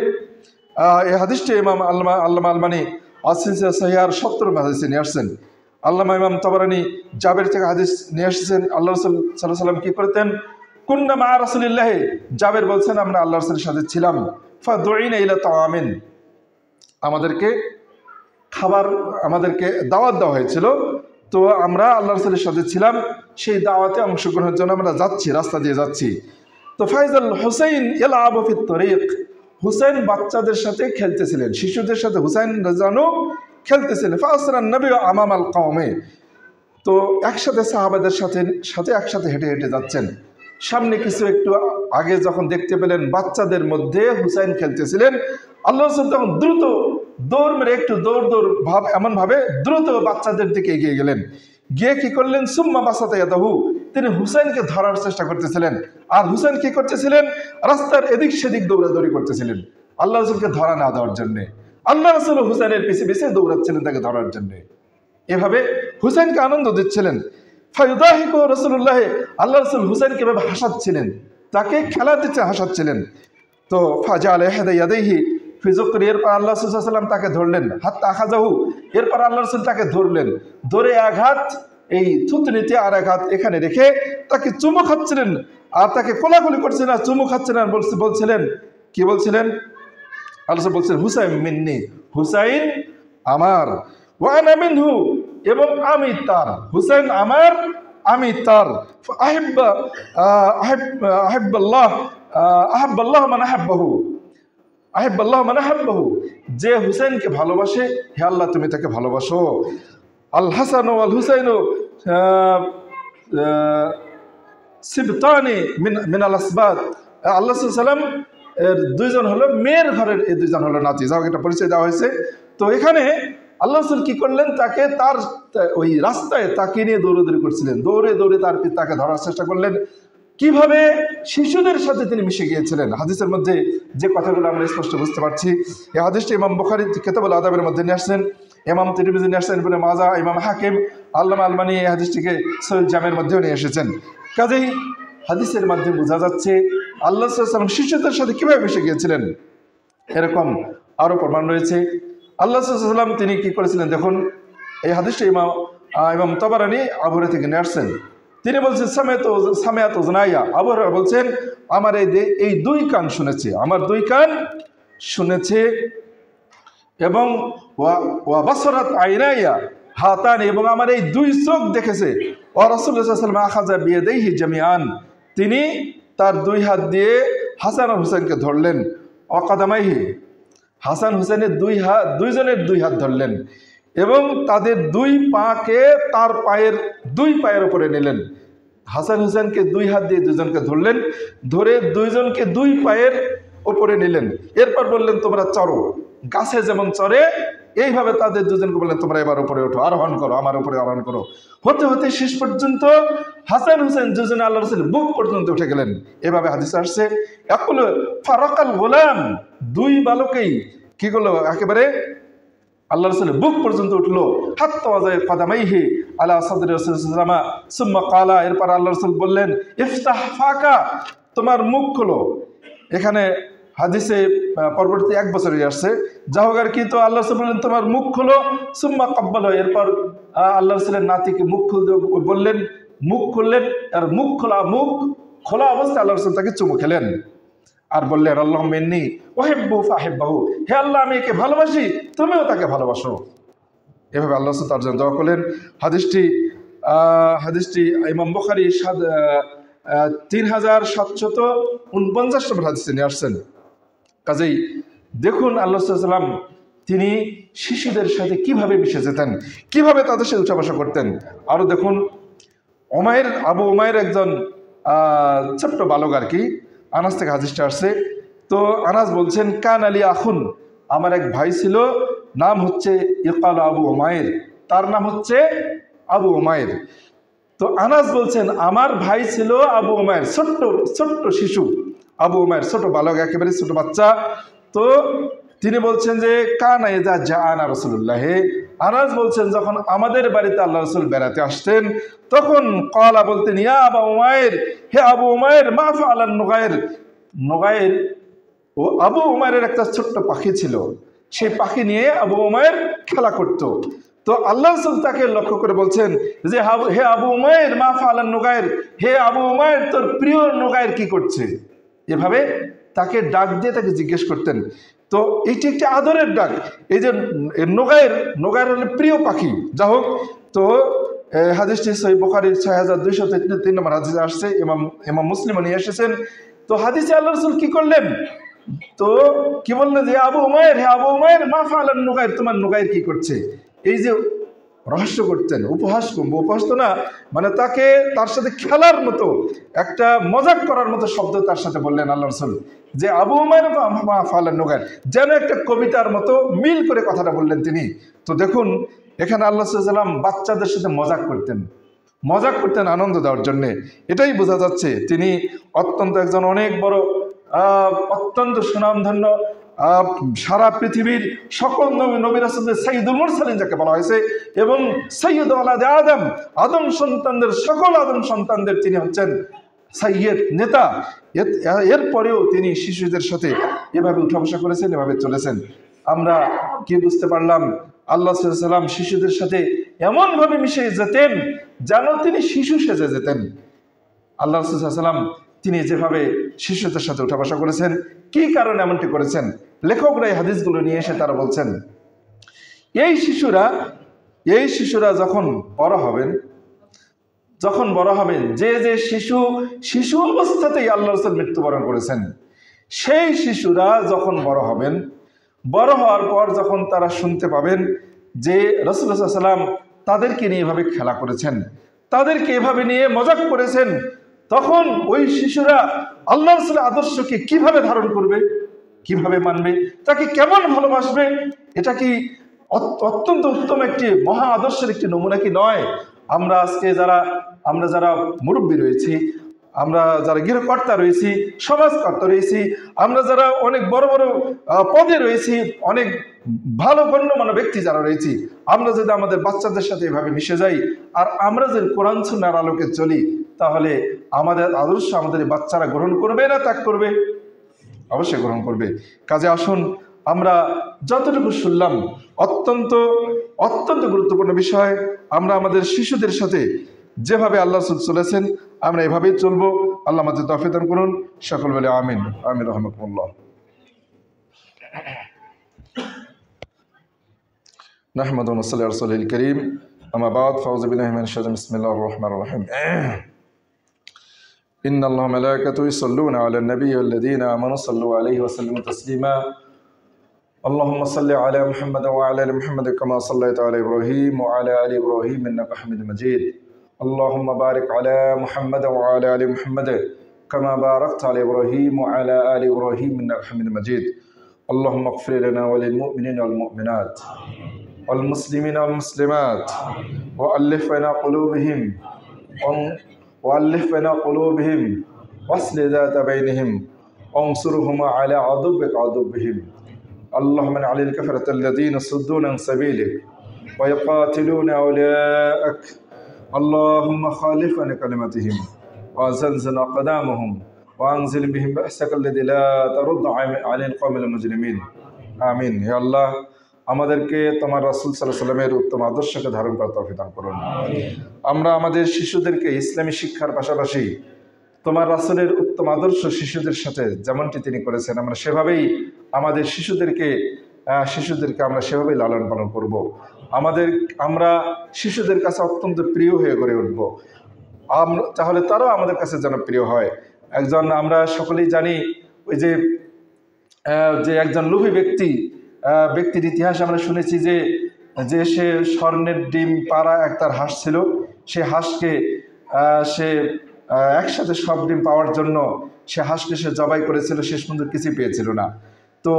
Speaker 1: এই হাদিসটি ইমাম আল্লামা আলবানী আসিসিয়া সহিহার 70 হাদিসে নিয়ে আসছেন। আল্লামা ইমাম তাবারানী জাবের থেকে হাদিস নিয়ে আসছেন, আল্লাহ রাসূল সাল্লাল্লাহু আলাইহি ওয়াসাল্লাম কি করতেন, কুন্না মা রাসূলিল্লাহ, জাবের বলছেন আমরা আল্লাহ রাসূলের সাথে ছিলাম, ফাদুইনা ইলা তাআমিন, আমাদেরকে দাওয়াত দেওয়া হয়েছিল। তো আমরা আল্লাহ রাসূলের সাথে ছিলাম, সেই দাওয়াতে অংশগ্রহণের জন্য আমরা যাচ্ছি, রাস্তা দিয়ে যাচ্ছি। তো ফাইজাল হুসাইন ইয়ালআবু ফিত তরিক, হুসাইন বাচ্চাদের সাথে খেলতেছিলেন, শিশুদের সাথে হুসাইন রাজানু খেলতেছিলেন। ফাসরান নবী আমামাল কওমে, তো একসাথে সাহাবাদের সাথে একসাথে হেঁটে হেঁটে যাচ্ছেন। সামনে কিছু একটু আগে যখন দেখতে পেলেন বাচ্চাদের মধ্যে হুসাইন খেলতেছিলেন, আল্লাহ রাসূল তখন দ্রুত দৌড় মেরে একটু দৌড় ভাব এমন ভাবে দ্রুত বাচ্চাদের দিকে এগিয়ে গেলেন। গিয়ে কি করলেন, সুম্মা বাসাতা ইয়াদাহু, তিনি হুসাইনকে ধরার চেষ্টা করতেছিলেন। আর হুসাইন কি করতেছিলেন, রাস্তার এদিক সেদিক দৌড়াদৌড়ি করতেছিলেন আল্লাহ রাসূলকে ধরা না দেওয়ার জন্য। আল্লাহ রাসূল হুসাইনের পিছে পিছে দৌড়াচ্ছিলেন তাকে ধরার জন্য। এভাবে হুসাইনকে আনন্দ দিচ্ছিলেন। ফায়ুদাহিকু রাসূলুল্লাহ, আল্লাহ রাসূল হুসাইনকে এভাবে হাসাচ্ছিলেন, তাকে খেলা দিচ্ছে, হাসাচ্ছিলেন। তো ফাজাআলা ইহদা ইয়াদাইহি ফি যুকরি, এরপর আল্লাহ রাসূল সাল্লাল্লাহু আলাইহি ওয়াসাল্লাম তাকে ধরলেন, হাত্তা আখাযাহু, এরপর আল্লাহ রাসূল তাকে ধরলেন, ধরে এক হাত এই থুতনিতে আর এক হাত এখানে রেখে তাকে চুমু খাচ্ছিলেন, আর তাকে কোলাকুলি করছিলেন, আর চুমু খাচ্ছিলেন, বলছিলেন কি বলছিলেন, আল্লাহ বলছিলেন হুসাইন মিন্নি, হুসাইন আমার, ওয়া আনা মিনহু, এবং আমি তার, হুসাইন আমার, আমি তার। আহাব্বাল্লাহ মান আহাব্বাহু, যে হুসাইনকে ভালোবাসে, হে আল্লাহ তুমি তাকে ভালোবাসো। আল হাসান ওয়াল হুসাইন সিবতানি মিনাল আসবাত, আল্লাহ সাল্লাম এর দুইজন হলো মেয়ের ঘরের, এই দুইজন হলো নাতি, যাও একটা পরিচয় দেওয়া হয়েছে। তো এখানে আল্লাহ রাসূল কি করলেন, তাকে তার ওই রাস্তায় তাকে নিয়ে দৌড়াদৌড়ি করছিলেন, দৌড়ে দৌড়ে তাকে ধরার চেষ্টা করলেন। কিভাবে শিশুদের সাথে তিনি মিশে গিয়েছিলেন, হাদিসের মধ্যে যে কথাগুলো আমরা স্পষ্ট বুঝতে পারছি। এই হাদিসটি ইমাম বুখারী কিতাবুল আদাবের মধ্যে নিয়ে আসছেন, ইমাম তিরমিজি নিয়ে আসছেন, ইবনে মাজাহ, ইমাম হাকিম, আল্লামা আলবানী এই হাদিসটিকে সহিহ জামের মধ্যেও নিয়ে এসেছেন। কাজেই হাদিসের মাধ্যমে বোঝা যাচ্ছে আল্লাহ সাল্লাল্লাহু আলাইহি ওয়াসাল্লাম শিশুদের সাথে কিভাবে মিশে গিয়েছিলেন। এরকম আরও প্রমাণ রয়েছে। আল্লাহ সাল্লাল্লাহু আলাইহি ওয়াসাল্লাম তিনি কি করেছিলেন, দেখুন এই হাদিসটি ইমাম তাবারানী আবু হুরায়রা থেকে নিয়ে আসছেন। তিনি বলছেন সামিআতু উযনাইয়া, আবু হুরায়রা বলছেন আমার এই দুই কান শুনেছে, আমার দুই কান শুনেছে, এবং ওয়া বাসরাত আইনাইয়া হাতানি, এবং আমার এই দুই চোখ দেখেছে। ও রাসূলুল্লাহ সাল্লাল্লাহু আলাইহি ওয়াসাল্লাম আখাযা বিয়াদাইহি জামিআন, তিনি তার দুই হাত দিয়ে হাসান আর হুসাইনকে ধরলেন। অকাদামাইহি, হাসান হুসাইনের দুইজনের দুই হাত ধরলেন এবং তাদের দুই পাকে তার দুই পায়ের উপরে নিলেন। হাসান হুসাইনকে দুই হাত দিয়ে দুজনকে ধরলেন, ধরে দুইজনকে দুই পায়ের উপরে নিলেন। এরপর বললেন তোমরা চড়ো, গাছে যেমন চড়ে এইভাবে তাদের দুজনকে বললেন তোমরা এবার উপরে ওঠো, আরোহণ করো, আমার উপরে আরোহণ করো। হতে হতে শেষ পর্যন্ত হাসান হুসেন দুজনে আল্লাহ রাসূল বুক পর্যন্ত উঠে গেলেন। এভাবে হাদিস আসছে, একুল ফারাকাল গোলাম, দুই বালকেই কি করলো, একেবারে আল্লাহ রাসূলের বুক পর্যন্ত উঠলো। হাত্তা ওয়াজা কাদামাইহি আলা সাদরি রাসূলুল্লাহ সুম্মা ক্বালা, এরপর আল্লাহ রাসূল বললেন ইফতাহ ফাকা, তোমার মুখ খোলো। এখানে হাদিসে পরবর্তী 1 বছর আসছে, যা হোক আর কি, তো আল্লাহ রাসূল বললেন তোমার মুখ খোলো। সুম্মা কাব্বালা, এরপর আল্লাহ রাসূলের নাতিকে মুখ খুলতে বললেন, মুখ খুললেন, আর মুখ খোলা অবস্থায় আল্লাহ রাসূল তাকে চুমু খেলেন আর বললেন আল্লাহুম্মা ইন্নী উহিব্বু ফাহিব্বাহু, হে আল্লাহ আমি একে ভালোবাসি, তুমিও তাকে ভালোবাসো। এভাবে আল্লাহ রাসূল তার জন্য দোয়া করলেন। হাদিসটি ইমাম বুখারী 3749 নম্বর হাদিসে নিয়ে আসছেন। কাজেই দেখুন আল্লাহ সাল্লাল্লাহু আলাইহি ওয়াসাল্লাম তিনি শিশুদের সাথে কিভাবে মিশে যেতেন, কিভাবে তাদের সাথে উঠা বসা করতেন। আরও দেখুন আবু উমাইর একজন ছোট্ট বালক আর কি, আনাস থেকে হাদিসটা আসছে। তো আনাস বলছেন কান আলী আখুন, আমার এক ভাই ছিল, নাম হচ্ছে ইকাল আবু উমাইর, তার নাম হচ্ছে আবু উমাইর। তো আনাস বলছেন আমার ভাই ছিল আবু উমাইর, ছোট্ট শিশু, আবু উমাইর ছোট বালক, একেবারে ছোট বাচ্চা। তো তিনি বলছেন যে কানা ইযা জাআনা রাসূলুল্লাহ, আনাস বলছেন যখন আমাদের বাড়িতে আল্লাহ রাসূল বেড়াতে আসতেন তখন ক্বালা বলতেন ইয়া আবু উমাইর, হে আবু উমাইর মা ফাআলান নুগাইর। ও আবু উমাইরের একটা ছোট্ট পাখি ছিল, সেই পাখি নিয়ে আবু উমাইর খেলা করত। তো আল্লাহ রাসূল তাকে লক্ষ্য করে বলছেন যে হে আবু উমাইর মা ফাআলান নুগাইর, হে আবু উমাইর তোর প্রিয় নুগাইর কি করছে। এভাবে তাকে ডাক দিয়ে তাকে জিজ্ঞেস করতেন। তো এটি একটি আদরের ডাক, এই যে নোগাইর হলে প্রিয় পাখি। যা হোক, তো হাদিসটি সহিহ বুখারীর 6203 নম্বর হাদিসে আসছে, ইমাম মুসলিমও নিয়ে এসেছেন। তো হাদিসে আল্লাহ রাসূল কি করলেন, তো কি বললেন যে আবু উমাইর, হে আবু উমাইর মা ফাআলান নুগাইর, তোমার নুগাইর কি করছে। এই যে রহস্য করতেন, উপহাস তো না, মানে তাকে তার সাথে খেলার মতো একটা মজাক করার মতো শব্দ তার সাথে বললেন আল্লাহ রাসূল, যে আবু উমাইর মা ফাআলান নুগাইর, যেন একটা কবিতার মতো মিল করে কথাটা বললেন তিনি। তো দেখুন এখানে আল্লাহ সাল্লাল্লাহু আলাইহি ওয়াসাল্লাম বাচ্চাদের সাথে মজাক করতেন আনন্দ দেওয়ার জন্যে। এটাই বোঝা যাচ্ছে তিনি অত্যন্ত একজন অনেক বড় অত্যন্ত সুনামধন্য, সারা পৃথিবীর সকল নবী রাসূলদের সাইয়্যিদুল মুরসালিন যাকে বলা হয়েছে, এবং সাইয়্যিদু ওয়ালাদে আদম সন্তানদের সকল আদম সন্তানদের তিনি হচ্ছেন সাইয়্যিদ, নেতা। এরপরেও তিনি শিশুদের সাথে এভাবে উঠা বসা করেছেন, এভাবে চলেছেন। আমরা কি বুঝতে পারলাম, আল্লাহ সাল্লাল্লাহু আলাইহি ওয়াসাল্লাম শিশুদের সাথে এমনভাবে মিশে যেতেন যেন তিনি শিশু সেজে যেতেন। আল্লাহ রাসূল সাল্লাল্লাহু আলাইহি ওয়াসাল্লাম তিনি যেভাবে শিশুদের সাথে উঠা বসা করেছেন, কি কারণে এমনটি করেছেন, লেখকরা এই হাদিসগুলো নিয়ে এসে তারা বলছেন এই শিশুরা যখন বড় হবেন, যে শিশু অবস্থাতেই আল্লাহ রাসূল মৃত্যুবরণ করেছেন, সেই শিশুরা যখন বড় হবেন, বড় হওয়ার পর যখন তারা শুনতে পাবেন যে রাসূলুল্লাহ সাল্লাল্লাহু আলাইহি ওয়াসাল্লাম তাদেরকে নিয়ে এভাবে খেলা করেছেন, তাদেরকে এভাবে নিয়ে মজাক করেছেন, তখন ওই শিশুরা আল্লাহ রাসূলের আদর্শকে কিভাবে ধারণ করবে, কিভাবে মানবে, তাকে কেমন ভালোবাসবে। এটা কি অত্যন্ত উত্তম একটি মহা আদর্শের একটি নমুনা কি নয়? আমরা আজকে যারা মুরব্বী রয়েছি, আমরা যারা গৃহকর্তা রয়েছি, সমাজকর্তা রয়েছি, আমরা যারা অনেক বড় বড় পদে রয়েছি, অনেক ভালো গণ্যমান্য ব্যক্তি যারা রয়েছি, আমরা যদি আমাদের বাচ্চাদের সাথে এভাবে মিশে যাই আর আমরা যদি কোরআন সুন্নাহর আলোকে চলি, তাহলে আমাদের আদর্শ আমাদের বাচ্চারা গ্রহণ করবে না ত্যাগ করবে? অবশ্যই গ্রহণ করবে। কাজে আসুন আমরা যতটুকু শুনলাম অত্যন্ত গুরুত্বপূর্ণ বিষয়, আমরা আমাদের শিশুদের সাথে যেভাবে আল্লাহ রাসূল চলেছেন আমরা এভাবেই চলবো। আল্লাহ আমাদের তৌফিক দান করুন। সকল বলে আমিন আমিন রাহমাকুমুল্লাহ। নাহমাদুহু ওয়া সাল্লি আলা রাসূলিল কারীম। أما بعد فأعوذ بالله من الشيطان بسم الله الرحمن الرحيم إن الله وملائكته يصلون على النبي والذين آمنوا صلوا عليه وسلموا تسليما اللهم صل على محمد وعلى آل محمد كما صليت على إبراهيم وعلى آل إبراهيم إنك حميد مجيد اللهم بارك على محمد وعلى آل محمد كما باركت على إبراهيم وعلى آل إبراهيم إنك حميد مجيد اللهم اغفر لنا وللمؤمنين والمؤمنات والمسلمين والمسلمات وألف بين قلوبهم واصل ذات بينهم وانصرهم على عدوهم اللهم من على الكفرة الذين يصدون عن سبيلك ويقاتلون أولئك اللهم خالفنا كلمتهم وزلزل أقدامهم وأنزل بهم بأسك الذي لا ترد عن القوم المجرمين آمين يا الله আমাদেরকে তোমার রাসূল সাল্লাল্লাহু আলাইহি ওয়াসাল্লামের উত্তম আদর্শকে ধারণ করার তৌফিক দান করুন। আমরা আমাদের শিশুদেরকে ইসলামী শিক্ষার পাশাপাশি তোমার রাসূলের উত্তম আদর্শ শিশুদের সাথে যেমনটি তিনি করেছেন আমরা সেভাবেই আমাদের শিশুদেরকে আমরা সেভাবেই লালন পালন করব। আমরা শিশুদের কাছে অত্যন্ত প্রিয় হয়ে গড়ে উঠব, তাহলে তারাও আমাদের কাছে যেন প্রিয় হয়। আমরা সকলেই জানি ওই যে একজন লোভী ব্যক্তির ইতিহাস আমরা শুনেছি যে সে স্বর্ণের ডিম পাড়া তার হাঁস ছিল। সে হাঁসকে সে একসাথে সব ডিম পাওয়ার জন্য সে হাঁসকে সে জবাই করেছিল, শেষ পর্যন্ত কিছুই পেয়েছিল না। তো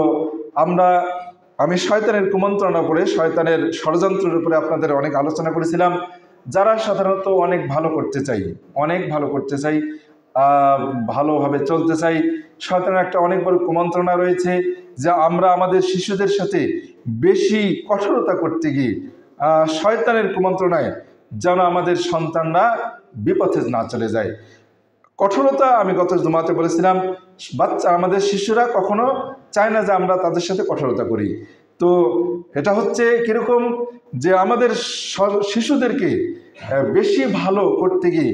Speaker 1: আমি শয়তানের কুমন্ত্রণা করে শয়তানের ষড়যন্ত্রের উপরে আপনাদের অনেক আলোচনা করেছিলাম। যারা সাধারণত অনেক ভালো করতে চাই, ভালোভাবে চলতে চাই, শয়তানের একটা অনেক বড় কুমন্ত্রণা রয়েছে যে আমরা আমাদের শিশুদের সাথে বেশি কঠোরতা করতে গিয়ে শয়তানের কুমন্ত্রণায় যেন আমাদের সন্তানরা বিপথে না চলে যায়। কঠোরতা আমি গত জুমাতে বলেছিলাম, আমাদের শিশুরা কখনো চায় না যে আমরা তাদের সাথে কঠোরতা করি। তো এটা হচ্ছে কিরকম যে আমাদের শিশুদেরকে বেশি ভালো করতে গিয়ে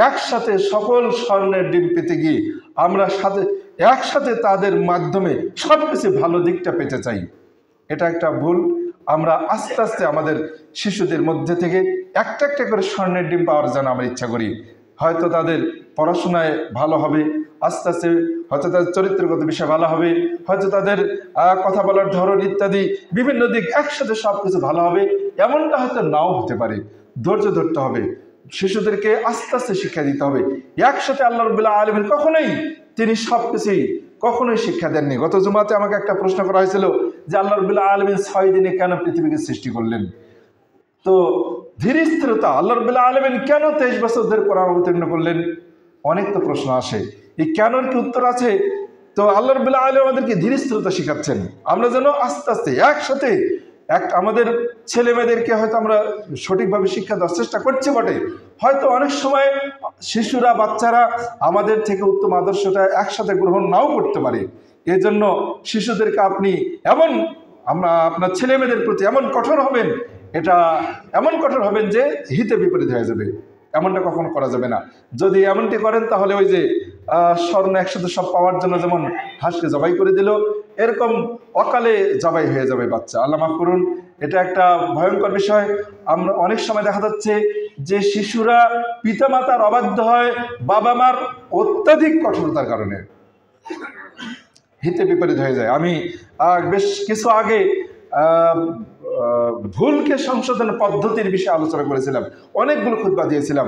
Speaker 1: একসাথে সকল স্বর্ণের ডিম পেতে গিয়ে আমরা একসাথে তাদের মাধ্যমে সব কিছু ভালো দিকটা পেতে চাই। এটা একটা ভুল। আমরা আস্তে আস্তে আমাদের শিশুদের মধ্যে থেকে একটা করে স্বর্ণের ডিম পাওয়ার জন্য আমরা ইচ্ছা করি। হয়তো তাদের পড়াশোনায় ভালো হবে, আস্তে আস্তে হয়তো তাদের চরিত্রগত বিষয় ভালো হবে, হয়তো তাদের কথা বলার ধরন ইত্যাদি বিভিন্ন দিক একসাথে সব কিছু ভালো হবে, এমনটা হয়তো নাও হতে পারে। ধৈর্য ধরতে হবে, শিশুদেরকে আস্তে আস্তে শিক্ষা দিতে হবে। একসাথে আল্লাহ রাব্বুল আলামিন তিনি সব কিছুই কখনোই শিক্ষা দেননি। গত জুমাতে আমাকে একটা প্রশ্ন করা হয়েছিল যে আল্লাহ রাব্বুল আলামিন 6 দিনে কেন পৃথিবীকে সৃষ্টি করলেন? তো ধীর স্থিরতা আল্লাহ রাব্বুল আলামিন কেন 23 বছর ধরে কোরআন অবতীর্ণ করলেন? অনেক তো প্রশ্ন আসে, এই কেনর কি উত্তর আছে? তো আল্লাহ রাব্বুল আলামিন আমাদেরকে ধীর স্থিরতা শিখাচ্ছেন, আমরা যেন আস্তে আস্তে একসাথে আমাদের ছেলে মেয়েদেরকে হয়তো আমরা সঠিকভাবে শিক্ষা দেওয়ার চেষ্টা করছি বটে, হয়তো অনেক সময় শিশুরা বাচ্চারা আমাদের থেকে উত্তম আদর্শটা একসাথে গ্রহণ নাও করতে পারে। এজন্য শিশুদেরকে আপনি আপনার ছেলে মেয়েদের প্রতি এমন কঠোর হবেন যে হিতে বিপরীত হয়ে যাবে। এমনটা কখনো করা যাবে না। যদি এমনটি করেন তাহলে ওই যে স্বর্ণ একসাথে সব পাওয়ার জন্য যেমন হাঁসকে জবাই করে দিল, এরকম অকালে জবাই হয়ে যাবে বাচ্চা। আল্লাহ মাফ করুন, এটা একটা ভয়ঙ্কর বিষয়। আমরা অনেক সময় দেখা যাচ্ছে যে শিশুরা পিতামাতার অবাধ্য হয় বাবা মার অত্যাধিক কঠোরতার কারণে, হিতে বিপরীত হয়ে যায়। আমি বেশ কিছু আগে ভুলকে সংশোধন পদ্ধতির বিষয়ে আলোচনা করেছিলাম, অনেকগুলো খুতবা দিয়েছিলাম।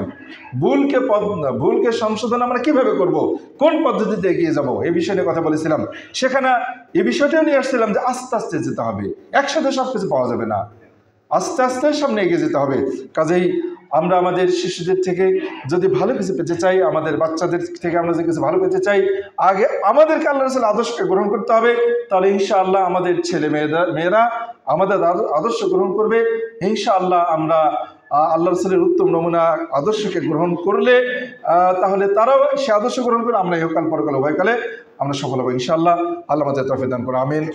Speaker 1: ভুলকে সংশোধন আমরা কিভাবে করব, কোন পদ্ধতিতে এগিয়ে যাব, এই বিষয় নিয়ে কথা বলেছিলাম। সেখানে এই বিষয়টাও নিয়ে আসছিলাম যে আস্তে আস্তে যেতে হবে, একসাথে সব কিছু পাওয়া যাবে না, আস্তে আস্তে সামনে এগিয়ে যেতে হবে। কাজেই আমরা আমাদের শিশুদের থেকে যদি ভালো কিছু পেতে চাই, আমাদের বাচ্চাদের থেকে আমরা যে কিছু ভালো পেতে চাই, আগে আমাদেরকে আল্লাহ রাসূলের আদর্শকে গ্রহণ করতে হবে। তাহলে ইনশাআল্লাহ আমাদের ছেলে মেয়েরা আমাদের আদর্শ গ্রহণ করবে। ইনশাআল্লাহ আমরা আল্লাহ রাসূলের উত্তম নমুনা আদর্শকে গ্রহণ করলে তাহলে তারাও সে আদর্শ গ্রহণ করে আমরা ইহকাল পরকাল উভয়কালে আমরা সফল হবো ইনশাআল্লাহ। আল্লাহ আমাদের তৌফিক দান করুন, আমিন।